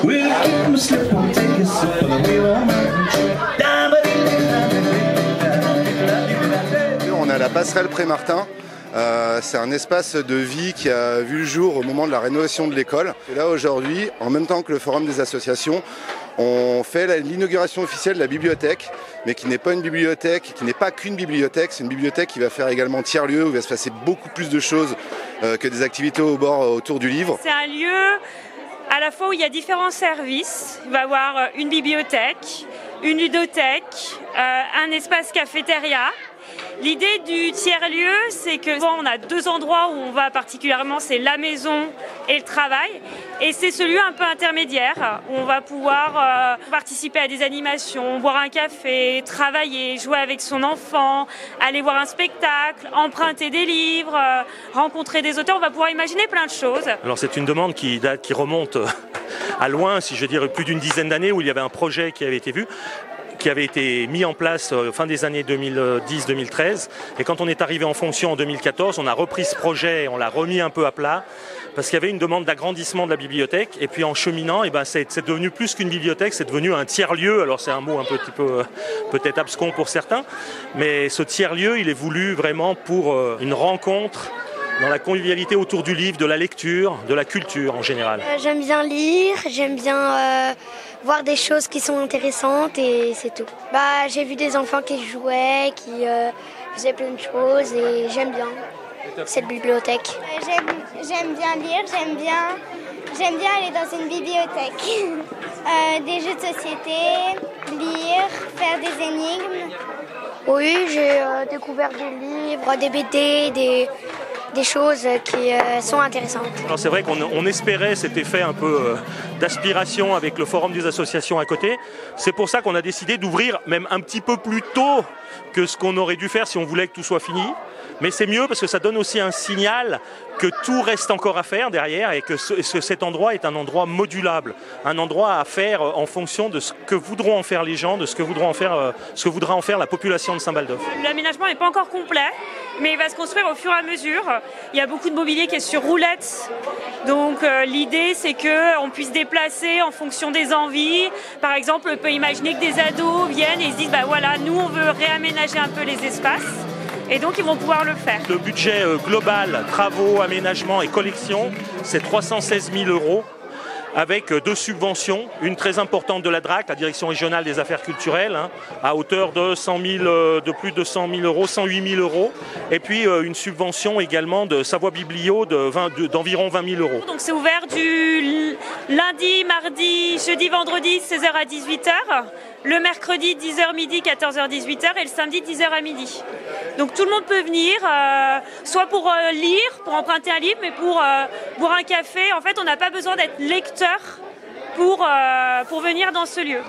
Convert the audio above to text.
On est à la passerelle Pré-Martin. C'est un espace de vie qui a vu le jour au moment de la rénovation de l'école. Et là aujourd'hui, en même temps que le Forum des associations, on fait l'inauguration officielle de la bibliothèque, mais qui n'est pas une bibliothèque, qui n'est pas qu'une bibliothèque, c'est une bibliothèque qui va faire également tiers-lieu, où il va se passer beaucoup plus de choses que des activités au bord autour du livre. C'est un lieu à la fois où il y a différents services. Il va y avoir une bibliothèque, une ludothèque, un espace cafétéria. L'idée du tiers-lieu, c'est que on a deux endroits où on va particulièrement, c'est la maison et le travail. Et c'est ce lieu un peu intermédiaire où on va pouvoir participer à des animations, boire un café, travailler, jouer avec son enfant, aller voir un spectacle, emprunter des livres, rencontrer des auteurs. On va pouvoir imaginer plein de choses. Alors c'est une demande qui remonte à loin, si je veux dire plus d'une dizaine d'années, où il y avait un projet qui avait été vu, qui avait été mis en place fin des années 2010-2013. Et quand on est arrivé en fonction en 2014, on a repris ce projet et on l'a remis un peu à plat parce qu'il y avait une demande d'agrandissement de la bibliothèque. Et puis en cheminant, c'est devenu plus qu'une bibliothèque, c'est devenu un tiers-lieu. Alors c'est un mot un petit peu peut-être abscon pour certains, mais ce tiers-lieu, il est voulu vraiment pour une rencontre dans la convivialité autour du livre, de la lecture, de la culture en général. J'aime bien lire, j'aime bien voir des choses qui sont intéressantes et c'est tout. J'ai vu des enfants qui jouaient, qui faisaient plein de choses et j'aime bien cette bibliothèque. J'aime bien lire, j'aime bien aller dans une bibliothèque. Des jeux de société, lire, faire des énigmes. Oui, j'ai découvert des livres, des BD, des choses qui sont intéressantes. Alors c'est vrai qu'on espérait cet effet un peu d'aspiration avec le Forum des associations à côté. C'est pour ça qu'on a décidé d'ouvrir même un petit peu plus tôt que ce qu'on aurait dû faire si on voulait que tout soit fini. Mais c'est mieux parce que ça donne aussi un signal que tout reste encore à faire derrière et que cet endroit est un endroit modulable, un endroit à faire en fonction de ce que voudront en faire les gens, de ce que voudra en faire la population de Saint-Baldeuf. L'aménagement n'est pas encore complet, mais il va se construire au fur et à mesure. Il y a beaucoup de mobilier qui est sur roulettes, donc l'idée c'est qu'on puisse déplacer en fonction des envies. Par exemple, on peut imaginer que des ados viennent et ils se disent voilà, nous on veut réaménager un peu les espaces. Et donc ils vont pouvoir le faire. Le budget global, travaux, aménagement et collection, c'est 316 000 € avec deux subventions, une très importante de la DRAC, la Direction Régionale des Affaires Culturelles, à hauteur de plus de 100 000 €, 108 000 €, et puis une subvention également de Savoie Biblio d'environ 20 000 €. Donc c'est ouvert du lundi, mardi, jeudi, vendredi, 16h à 18h, le mercredi 10h midi, 14h, 18h et le samedi 10h à midi. Donc tout le monde peut venir, soit pour lire, pour emprunter un livre, mais pour boire un café. En fait, on n'a pas besoin d'être lecteur pour venir dans ce lieu.